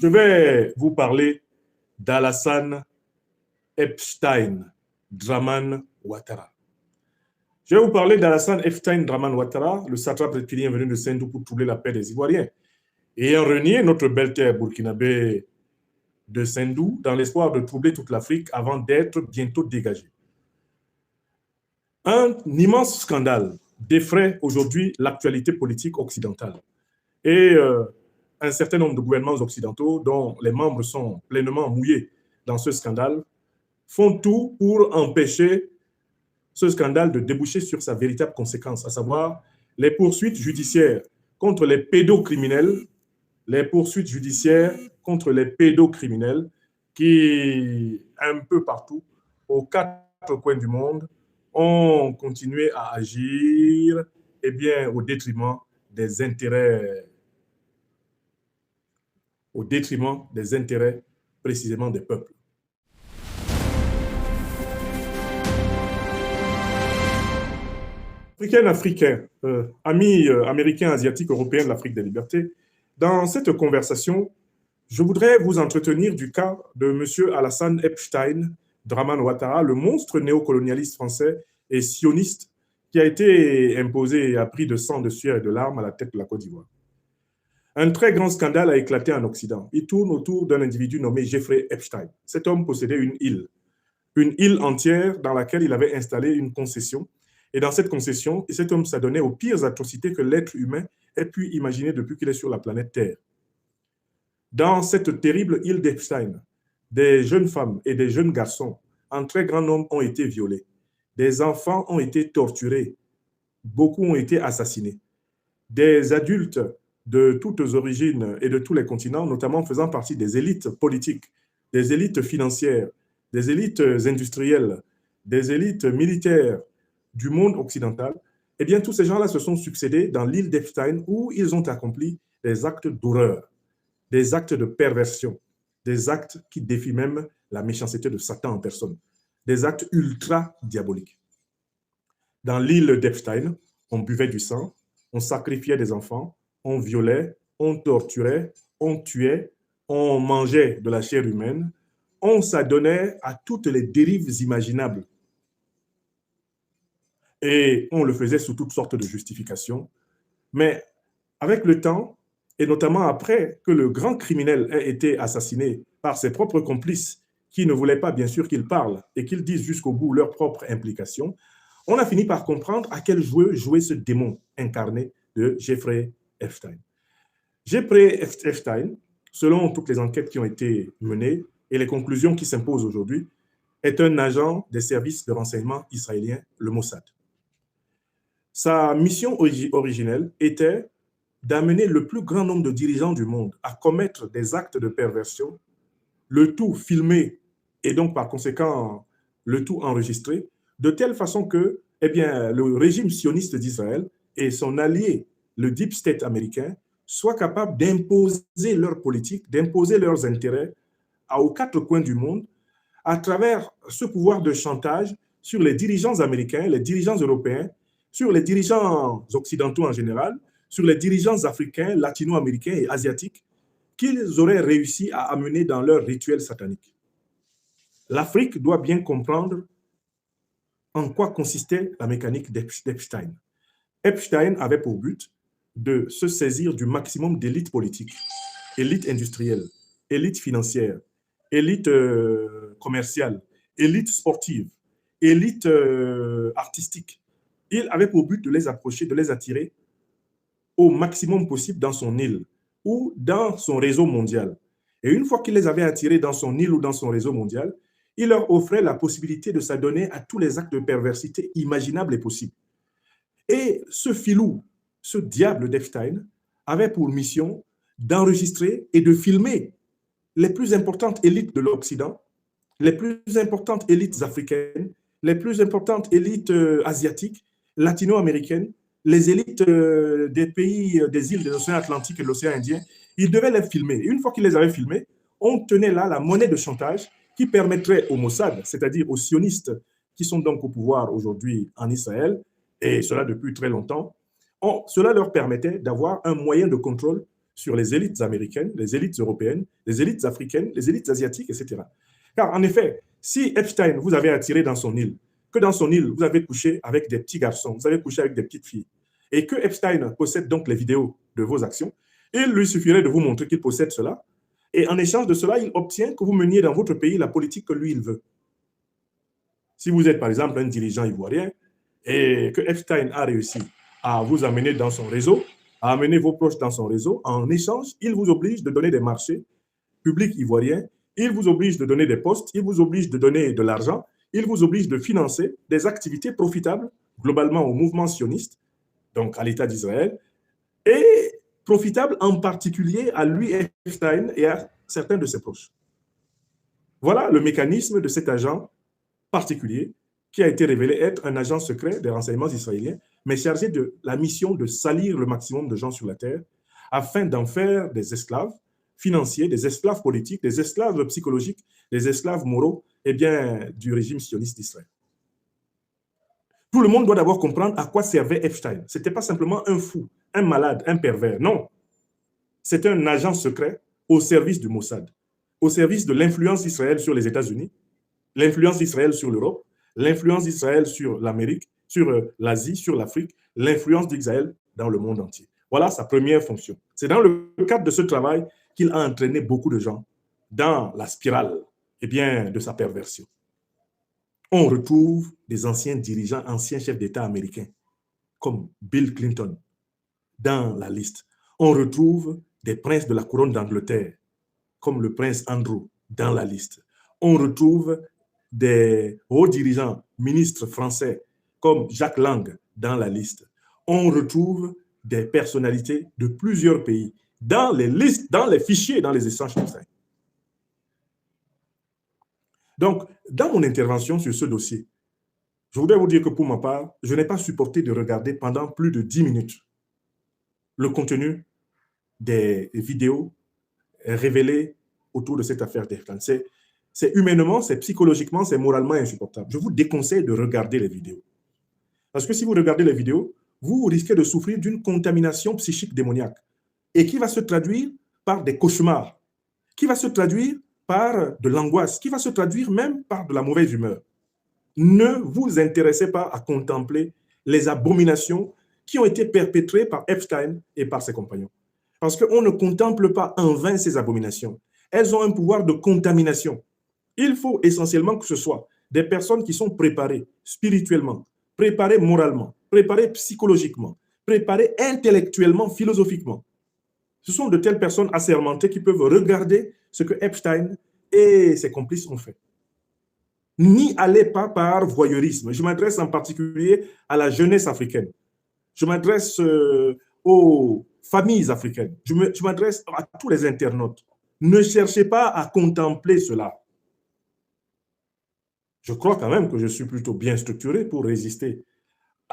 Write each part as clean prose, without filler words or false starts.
Je vais vous parler d'Alassane Epstein Draman Ouattara. Je vais vous parler d'Alassane Epstein Draman Ouattara, le satrape reptilien venu de Sendou pour troubler la paix des Ivoiriens, ayant renié notre belle terre burkinabé de Sendou dans l'espoir de troubler toute l'Afrique avant d'être bientôt dégagé. Un immense scandale défraie aujourd'hui l'actualité politique occidentale. Et un certain nombre de gouvernements occidentaux, dont les membres sont pleinement mouillés dans ce scandale, font tout pour empêcher ce scandale de déboucher sur sa véritable conséquence, à savoir les poursuites judiciaires contre les pédocriminels, qui, un peu partout, aux quatre coins du monde, ont continué à agir au détriment des intérêts précisément des peuples. Africains, amis américains, asiatiques, européens de l'Afrique des libertés, dans cette conversation, je voudrais vous entretenir du cas de M. Alassane Epstein Draman Ouattara, le monstre néocolonialiste français et sioniste qui a été imposé à prix de sang, de sueur et de larmes à la tête de la Côte d'Ivoire. Un très grand scandale a éclaté en Occident. Il tourne autour d'un individu nommé Jeffrey Epstein. Cet homme possédait une île entière dans laquelle il avait installé une concession. Et dans cette concession, cet homme s'adonnait aux pires atrocités que l'être humain ait pu imaginer depuis qu'il est sur la planète Terre. Dans cette terrible île d'Epstein, des jeunes femmes et des jeunes garçons en très grand nombre ont été violés. Des enfants ont été torturés. Beaucoup ont été assassinés. Des adultes de toutes origines et de tous les continents, notamment faisant partie des élites politiques, des élites financières, des élites industrielles, des élites militaires du monde occidental, eh bien, tous ces gens-là se sont succédés dans l'île d'Epstein où ils ont accompli des actes d'horreur, des actes de perversion, des actes qui défient même la méchanceté de Satan en personne, des actes ultra diaboliques. Dans l'île d'Epstein, on buvait du sang, on sacrifiait des enfants, on violait, on torturait, on tuait, on mangeait de la chair humaine, on s'adonnait à toutes les dérives imaginables. Et on le faisait sous toutes sortes de justifications. Mais avec le temps, et notamment après que le grand criminel ait été assassiné par ses propres complices, qui ne voulaient pas bien sûr qu'il parle et qu'ils disent jusqu'au bout leur propre implication, on a fini par comprendre à quel jeu jouait ce démon incarné de Jeffrey Epstein. Jeffrey Epstein, selon toutes les enquêtes qui ont été menées et les conclusions qui s'imposent aujourd'hui, est un agent des services de renseignement israéliens, le Mossad. Sa mission originelle était d'amener le plus grand nombre de dirigeants du monde à commettre des actes de perversion, le tout filmé et donc par conséquent le tout enregistré, de telle façon que le régime sioniste d'Israël et son allié, le Deep State américain, soient capables d'imposer leur politique, d'imposer leurs intérêts aux quatre coins du monde à travers ce pouvoir de chantage sur les dirigeants américains, les dirigeants européens, sur les dirigeants occidentaux en général, sur les dirigeants africains, latino-américains et asiatiques qu'ils auraient réussi à amener dans leur rituel satanique. L'Afrique doit bien comprendre en quoi consistait la mécanique d'Epstein. Epstein avait pour but de se saisir du maximum d'élites politiques, élites industrielles, élites financières, élites commerciales, élites sportives, élites artistiques. Il avait pour but de les approcher, de les attirer au maximum possible dans son île ou dans son réseau mondial. Et une fois qu'il les avait attirés dans son île ou dans son réseau mondial, il leur offrait la possibilité de s'adonner à tous les actes de perversité imaginables et possibles. Et ce filou, ce diable d'Epstein, avait pour mission d'enregistrer et de filmer les plus importantes élites de l'Occident, les plus importantes élites africaines, les plus importantes élites asiatiques, latino-américaines, les élites des pays des îles de l'océan Atlantique et de l'océan Indien. Il devait les filmer. Et une fois qu'il les avait filmés, on tenait là la monnaie de chantage qui permettrait au Mossad, c'est-à-dire aux sionistes qui sont donc au pouvoir aujourd'hui en Israël, et cela depuis très longtemps, cela leur permettait d'avoir un moyen de contrôle sur les élites américaines, les élites européennes, les élites africaines, les élites asiatiques, etc. Car en effet, si Epstein vous avait attiré dans son île, que dans son île, vous avez couché avec des petits garçons, vous avez couché avec des petites filles, et que Epstein possède donc les vidéos de vos actions, il lui suffirait de vous montrer qu'il possède cela, et en échange de cela, il obtient que vous meniez dans votre pays la politique que lui, il veut. Si vous êtes, par exemple, un dirigeant ivoirien, et que Epstein a réussi à vous amener dans son réseau, à amener vos proches dans son réseau, en échange, il vous oblige de donner des marchés publics ivoiriens, il vous oblige de donner des postes, il vous oblige de donner de l'argent, il vous oblige de financer des activités profitables globalement au mouvement sioniste, donc à l'État d'Israël, et profitables en particulier à lui, Epstein, et à certains de ses proches. Voilà le mécanisme de cet agent particulier qui a été révélé être un agent secret des renseignements israéliens, mais chargé de la mission de salir le maximum de gens sur la terre afin d'en faire des esclaves financiers, des esclaves politiques, des esclaves psychologiques, des esclaves moraux, et bien, du régime sioniste d'Israël. Tout le monde doit d'abord comprendre à quoi servait Epstein. Ce n'était pas simplement un fou, un malade, un pervers, non. C'était un agent secret au service du Mossad, au service de l'influence d'Israël sur les États-Unis, l'influence d'Israël sur l'Europe, l'influence d'Israël sur l'Amérique, sur l'Asie, sur l'Afrique, l'influence d'Israël dans le monde entier. Voilà sa première fonction. C'est dans le cadre de ce travail qu'il a entraîné beaucoup de gens dans la spirale de sa perversion. On retrouve des anciens dirigeants, anciens chefs d'État américains, comme Bill Clinton, dans la liste. On retrouve des princes de la couronne d'Angleterre, comme le prince Andrew, dans la liste. On retrouve des hauts dirigeants, ministres français, comme Jacques Lang, dans la liste. On retrouve des personnalités de plusieurs pays dans les listes, dans les fichiers, dans les échanges comme ça. Donc, dans mon intervention sur ce dossier, je voudrais vous dire que pour ma part, je n'ai pas supporté de regarder pendant plus de 10 minutes le contenu des vidéos révélées autour de cette affaire d'Epstein. C'est humainement, c'est psychologiquement, c'est moralement insupportable. Je vous déconseille de regarder les vidéos. Parce que si vous regardez les vidéos, vous risquez de souffrir d'une contamination psychique démoniaque et qui va se traduire par des cauchemars, qui va se traduire par de l'angoisse, qui va se traduire même par de la mauvaise humeur. Ne vous intéressez pas à contempler les abominations qui ont été perpétrées par Epstein et par ses compagnons. Parce qu'on ne contemple pas en vain ces abominations. Elles ont un pouvoir de contamination. Il faut essentiellement que ce soit des personnes qui sont préparées spirituellement, préparées moralement, préparées psychologiquement, préparées intellectuellement, philosophiquement. Ce sont de telles personnes assermentées qui peuvent regarder ce que Epstein et ses complices ont fait. N'y allez pas par voyeurisme. Je m'adresse en particulier à la jeunesse africaine. Je m'adresse aux familles africaines. Je m'adresse à tous les internautes. Ne cherchez pas à contempler cela. Je crois quand même que je suis plutôt bien structuré pour résister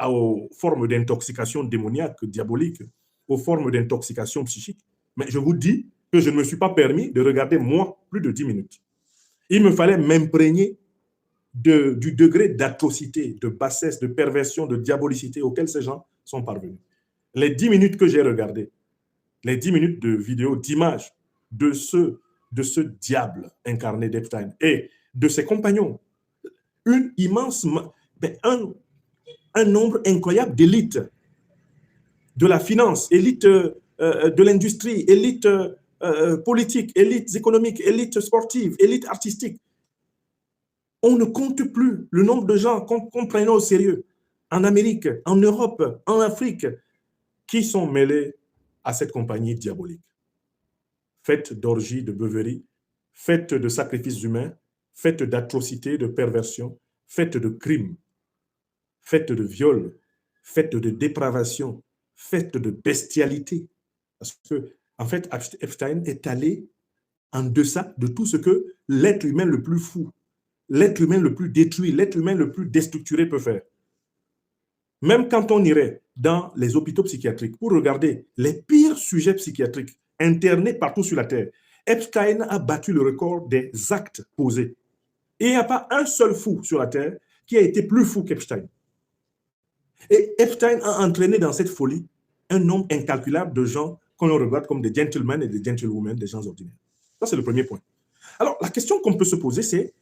aux formes d'intoxication démoniaque, diabolique, aux formes d'intoxication psychique. Mais je vous dis que je ne me suis pas permis de regarder, moi, plus de 10 minutes. Il me fallait m'imprégner du degré d'atrocité, de bassesse, de perversion, de diabolicité auquel ces gens sont parvenus. Les 10 minutes que j'ai regardées, les 10 minutes de vidéo, d'images de ce diable incarné d'Epstein et de ses compagnons, une immense, un nombre incroyable d'élites de la finance, élites de l'industrie, élites politiques, élites économiques, élites sportives, élites artistiques. On ne compte plus le nombre de gens qu'on prenne au sérieux en Amérique, en Europe, en Afrique, qui sont mêlés à cette compagnie diabolique. Faite d'orgies, de beuveries, faite de sacrifices humains, faite d'atrocités, de perversions, faite de crimes, faite de viols, faite de dépravation, faite de bestialité. Parce que, en fait, Epstein est allé en deçà de tout ce que l'être humain le plus fou, l'être humain le plus détruit, l'être humain le plus déstructuré peut faire. Même quand on irait dans les hôpitaux psychiatriques pour regarder les pires sujets psychiatriques internés partout sur la Terre, Epstein a battu le record des actes posés. Et il n'y a pas un seul fou sur la Terre qui a été plus fou qu'Epstein. Et Epstein a entraîné dans cette folie un nombre incalculable de gens qu'on regarde comme des gentlemen et des gentlewomen, des gens ordinaires. Ça, c'est le premier point. Alors, la question qu'on peut se poser, c'est,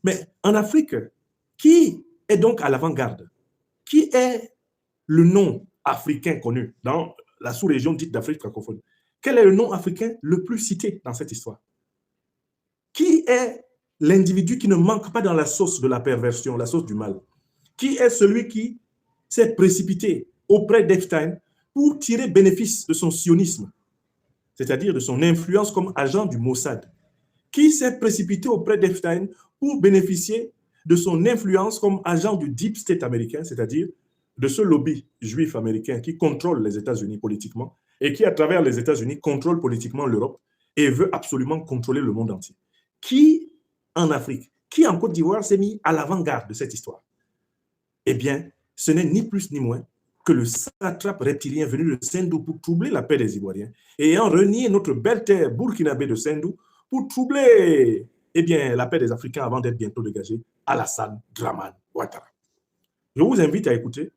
mais en Afrique, qui est donc à l'avant-garde? Qui est le nom africain connu dans la sous-région dite d'Afrique francophone? Quel est le nom africain le plus cité dans cette histoire? Qui est l'individu qui ne manque pas dans la sauce de la perversion, la sauce du mal? Qui est celui qui s'est précipité auprès d'Epstein pour tirer bénéfice de son sionisme, c'est-à-dire de son influence comme agent du Mossad? Qui s'est précipité auprès d'Epstein pour bénéficier de son influence comme agent du Deep State américain, c'est-à-dire de ce lobby juif américain qui contrôle les États-Unis politiquement et qui, à travers les États-Unis, contrôle politiquement l'Europe et veut absolument contrôler le monde entier? Qui, en Afrique, qui en Côte d'Ivoire s'est mis à l'avant-garde de cette histoire? Eh bien, ce n'est ni plus ni moins que le satrape reptilien venu de Sendou pour troubler la paix des Ivoiriens et ayant renié notre belle terre burkinabé de Sendou pour troubler la paix des Africains avant d'être bientôt dégagé, Alassane Dramane Ouattara. Je vous invite à écouter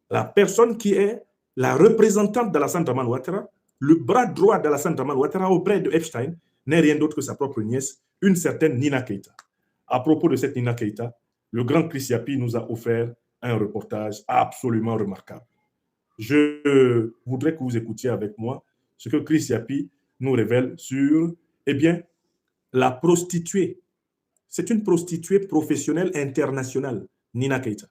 la personne qui est la représentante d'Alassane Dramane Ouattara, le bras droit d'Alassane Dramane Ouattara auprès de Epstein, n'est rien d'autre que sa propre nièce, une certaine Nina Keïta. À propos de cette Nina Keïta, le grand Chris Yapi nous a offert un reportage absolument remarquable. Je voudrais que vous écoutiez avec moi ce que Chris Yapi nous révèle sur, la prostituée. C'est une prostituée professionnelle internationale, Nina Keïta.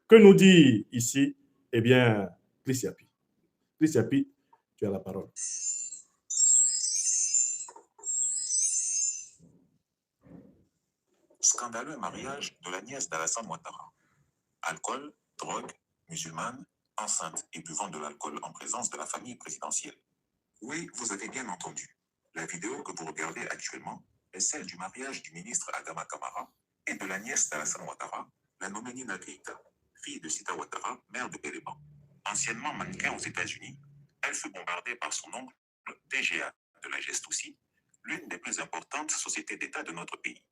Que nous dit ici, Chris Yapi. Chris Yapi, tu as la parole. Scandaleux mariage de la nièce d'Alassane Ouattara. Alcool, drogue, musulmane, enceinte et buvant de l'alcool en présence de la famille présidentielle. Oui, vous avez bien entendu. La vidéo que vous regardez actuellement est celle du mariage du ministre Adama Kamara et de la nièce d'Alassane Ouattara, la nommée Nina Keïta, fille de Sita Ouattara, maire de Péléban. Anciennement mannequin aux États-Unis, elle fut bombardée par son oncle, DGA de la Gestoussi, l'une des plus importantes sociétés d'État de notre pays.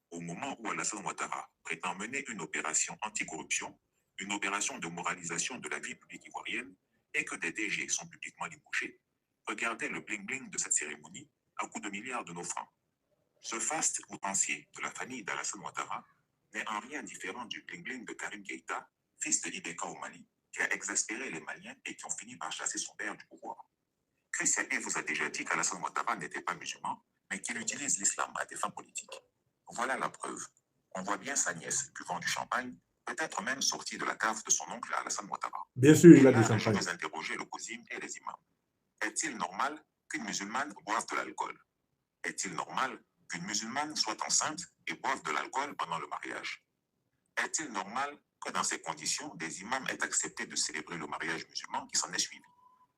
Au moment où Alassane Ouattara prétend mener une opération anticorruption, une opération de moralisation de la vie publique ivoirienne, et que des DG sont publiquement limogés, regardez le bling-bling de cette cérémonie à coups de milliards de nos francs. Ce faste outrancier de la famille d'Alassane Ouattara n'est en rien différent du bling-bling de Karim Keïta, fils de Ibeka au Mali, qui a exaspéré les Maliens et qui ont fini par chasser son père du pouvoir. Chris Yapi vous a déjà dit qu'Alassane Ouattara n'était pas musulman, mais qu'il utilise l'islam à des fins politiques. Voilà la preuve. On voit bien sa nièce buvant du champagne, peut-être même sortie de la cave de son oncle Alassane Ouattara. Bien sûr, il a du Et là, champagne. je vais interroger le cousin et les imams. Est-il normal qu'une musulmane boive de l'alcool? Est-il normal qu'une musulmane soit enceinte et boive de l'alcool pendant le mariage? Est-il normal que dans ces conditions, des imams aient accepté de célébrer le mariage musulman qui s'en est suivi?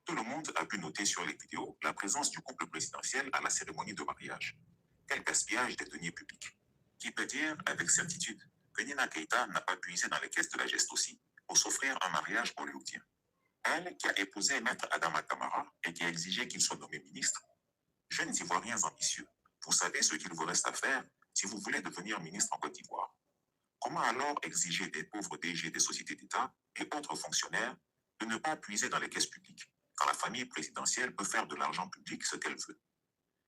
Tout le monde a pu noter sur les vidéos la présence du couple présidentiel à la cérémonie de mariage. Quel gaspillage des deniers publics! Qui peut dire avec certitude que Nina Keïta n'a pas puisé dans les caisses de la Gestoussi pour s'offrir un mariage hollywoodien? Elle qui a épousé Maître Adama Kamara et qui a exigé qu'il soit nommé ministre. Jeunes Ivoiriens ambitieux, vous savez ce qu'il vous reste à faire si vous voulez devenir ministre en Côte d'Ivoire. Comment alors exiger des pauvres DG des sociétés d'État et autres fonctionnaires de ne pas puiser dans les caisses publiques quand la famille présidentielle peut faire de l'argent public ce qu'elle veut?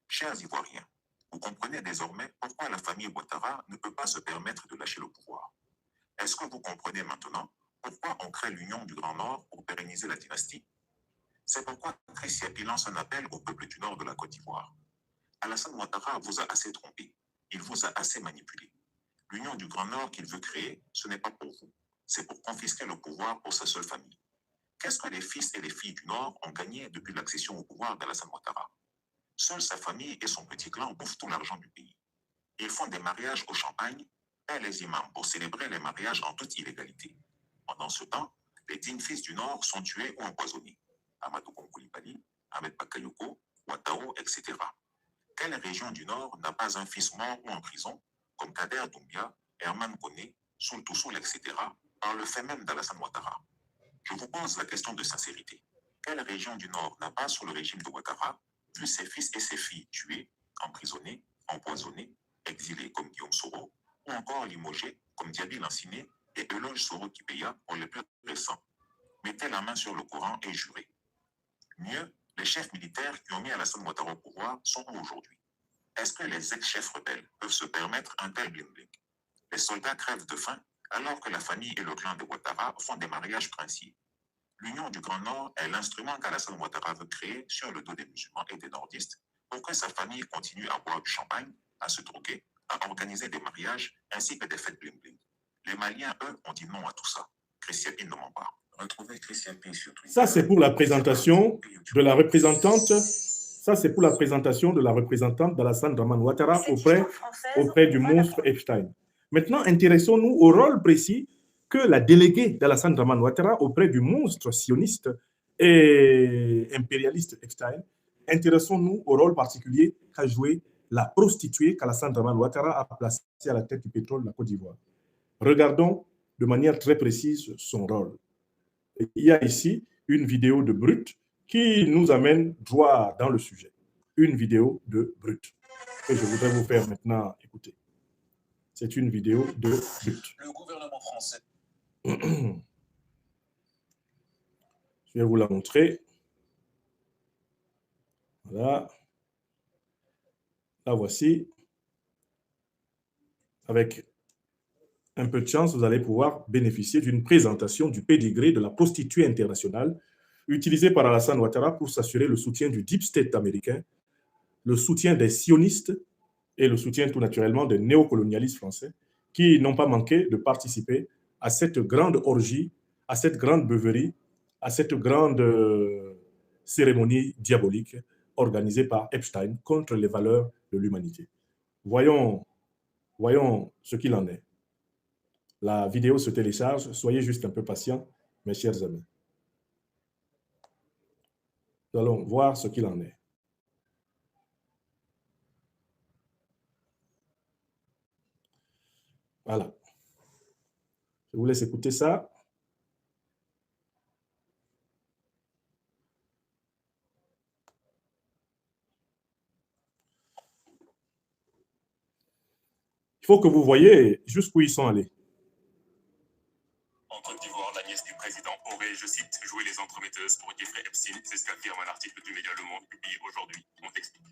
Chers Ivoiriens, vous comprenez désormais pourquoi la famille Ouattara ne peut pas se permettre de lâcher le pouvoir. Est-ce que vous comprenez maintenant pourquoi on crée l'Union du Grand Nord pour pérenniser la dynastie? C'est pourquoi Chris Yapi lance un appel au peuple du Nord de la Côte d'Ivoire. Alassane Ouattara vous a assez trompé, il vous a assez manipulé. L'Union du Grand Nord qu'il veut créer, ce n'est pas pour vous, c'est pour confisquer le pouvoir pour sa seule famille. Qu'est-ce que les fils et les filles du Nord ont gagné depuis l'accession au pouvoir d'Alassane Ouattara? Seule sa famille et son petit clan bouffent tout l'argent du pays. Ils font des mariages au champagne, paient les imams pour célébrer les mariages en toute illégalité. Pendant ce temps, les dignes fils du Nord sont tués ou empoisonnés. Amadou Koulibaly, Ahmed Bakayoko, Ouattao, etc. Quelle région du Nord n'a pas un fils mort ou en prison, comme Kader Doumbia, Herman Koné, Soul Toussoul, etc., par le fait même d'Alassane Ouattara? Je vous pose la question de sincérité. Quelle région du Nord n'a pas, sous le régime de Ouattara, vu ses fils et ses filles tués, emprisonnés, empoisonnés, exilés comme Guillaume Soro, ou encore limogés comme Diaby Lanciné et Eloge Soro Kipeya pour les plus récents? Mettez la main sur le Coran et jurez. Mieux, Les chefs militaires qui ont mis Alassane Ouattara au pouvoir sont où aujourd'hui? Est-ce que les ex-chefs rebelles peuvent se permettre un tel bling-bling? Les soldats crèvent de faim alors que la famille et le clan de Ouattara font des mariages princiers. L'Union du Grand Nord est l'instrument qu'Alassane Ouattara veut créer sur le dos des musulmans et des nordistes pour que sa famille continue à boire du champagne, à se droguer, à organiser des mariages ainsi que des fêtes bling-bling. Les Maliens, eux, ont dit non à tout ça. Christian Pin ne ment pas. Retrouvez Christian Pin sur Twitter. Ça, c'est pour la présentation de la représentante. Ça, c'est pour la présentation de la représentante d'Alassane Draman Ouattara auprès du monstre Epstein. Maintenant, intéressons-nous au rôle précis que la déléguée d'Alassane Draman Ouattara auprès du monstre sioniste et impérialiste Epstein. Intéressons-nous au rôle particulier qu'a joué la prostituée qu'Alassane Draman Ouattara a placée à la tête du pétrole de la Côte d'Ivoire. Regardons de manière très précise son rôle. Il y a ici une vidéo de Brut qui nous amène droit dans le sujet. Une vidéo de Brut que je voudrais vous faire maintenant écouter. C'est une vidéo de Brut. Le gouvernement français. Je vais vous la montrer. Voilà. La voici. Avec un peu de chance, vous allez pouvoir bénéficier d'une présentation du pédigré de la prostituée internationale utilisée par Alassane Ouattara pour s'assurer le soutien du deep state américain, le soutien des sionistes et le soutien tout naturellement des néocolonialistes français qui n'ont pas manqué de participer à cette grande orgie, à cette grande beuverie, à cette grande cérémonie diabolique organisée par Epstein contre les valeurs de l'humanité. Voyons ce qu'il en est. La vidéo se télécharge. Soyez juste un peu patients, mes chers amis. Nous allons voir ce qu'il en est. Voilà. Je vous laisse écouter ça. Il faut que vous voyez jusqu'où ils sont allés. En Côte d'Ivoire, la nièce du président aurait, je cite, joué les entremetteuses pour Jeffrey Epstein. C'est ce qu'affirme un article du média Le Monde publié aujourd'hui. On t'explique.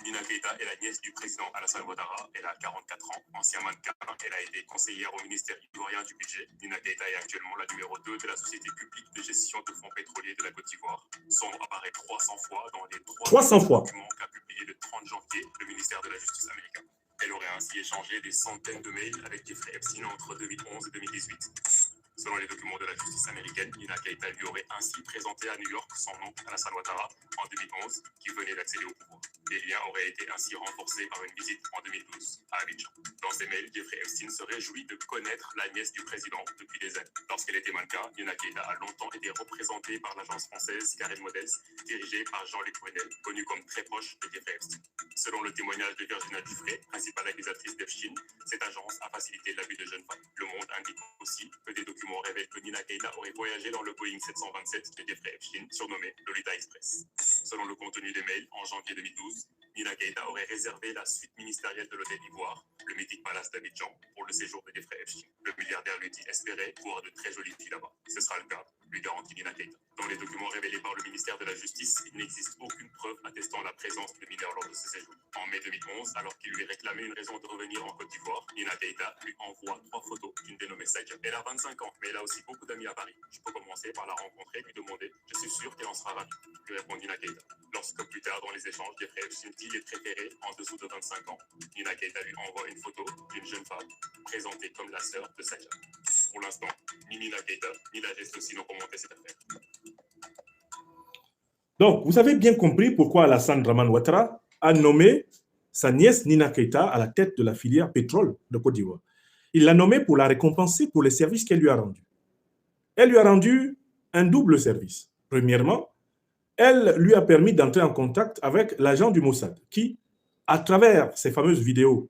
Nina Keïta est la nièce du président Alassane Ouattara. Elle a 44 ans, ancien mannequin. Elle a été conseillère au ministère ivoirien du budget. Nina Keïta est actuellement la numéro 2 de la société publique de gestion de fonds pétroliers de la Côte d'Ivoire. Son nom apparaît 300 fois dans les 300 fois documents qu'a publié le 30 janvier le ministère de la Justice américain. Elle aurait ainsi échangé des centaines de mails avec Jeffrey Epstein entre 2011 et 2018. Selon les documents de la justice américaine, Nina Keïta lui aurait ainsi présenté à New York son oncle Alassane Ouattara en 2011, qui venait d'accéder au pouvoir. Les liens auraient été ainsi renforcés par une visite en 2012 à Abidjan. Dans ces mails, Jeffrey Epstein se réjouit de connaître la nièce du président depuis des années. Lorsqu'elle était mannequin, Nina Keïta a longtemps été représentée par l'agence française Karen Models, dirigée par Jean-Luc Brunel, connu comme très proche de Jeffrey Epstein. Selon le témoignage de Virginia Dufray, principale accusatrice d'Epstein, cette agence a facilité l'abus de jeunes femmes. Le Monde indique aussi que des documents révèle que Nina Keïta aurait voyagé dans le Boeing 727 de Jeffrey Epstein, surnommé Lolita Express. Selon le contenu des mails, en janvier 2012, Nina Keïta aurait réservé la suite ministérielle de l'hôtel Ivoire, le mythique palace d'Abidjan, pour le séjour de Jeffrey Epstein. Le milliardaire lui dit espérer voir de très jolies filles là-bas. Ce sera le cas, lui garantit Nina Keïta. Dans les documents révélés par le ministère de la Justice, il n'existe aucune preuve attestant la présence de mineurs lors de ce séjour. En mai 2011, alors qu'il lui réclamait une raison de revenir en Côte d'Ivoire, Nina Keïta lui envoie 3 photos d'une dénommée Sadia. Elle a 25 ans, mais elle a aussi beaucoup d'amis à Paris. Je peux commencer par la rencontrer et lui demander. Je suis sûr qu'elle en sera ravie, lui répond Nina Keïta. Lorsque plus tard dans les échanges, Jeffrey Epstein dit les préférés en dessous de 25 ans, Nina Keïta lui envoie une photo d'une jeune femme présentée comme la sœur de Sadia. Pour l'instant, ni Nina Keïta ni la geste aussi n'ont commenté cette affaire. Donc, vous avez bien compris pourquoi Alassane Draman Ouattara a nommé sa nièce Nina Keïta à la tête de la filière pétrole de Côte d'Ivoire. Il l'a nommée pour la récompenser pour les services qu'elle lui a rendus. Elle lui a rendu un double service. Premièrement, elle lui a permis d'entrer en contact avec l'agent du Mossad qui, à travers ces fameuses vidéos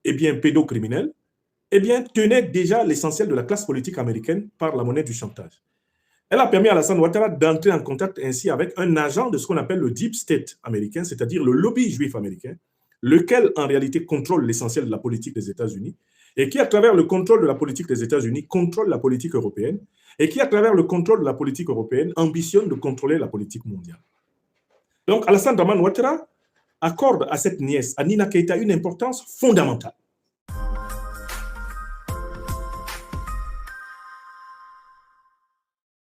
pédocriminelles, tenait déjà l'essentiel de la classe politique américaine par la monnaie du chantage. Elle a permis à Alassane Ouattara d'entrer en contact ainsi avec un agent de ce qu'on appelle le Deep State américain, c'est-à-dire le lobby juif américain, lequel en réalité contrôle l'essentiel de la politique des États-Unis et qui, à travers le contrôle de la politique des États-Unis, contrôle la politique européenne et qui, à travers le contrôle de la politique européenne, ambitionne de contrôler la politique mondiale. Donc, Alassane Dramane Ouattara accorde à cette nièce, à Nina Keïta, une importance fondamentale.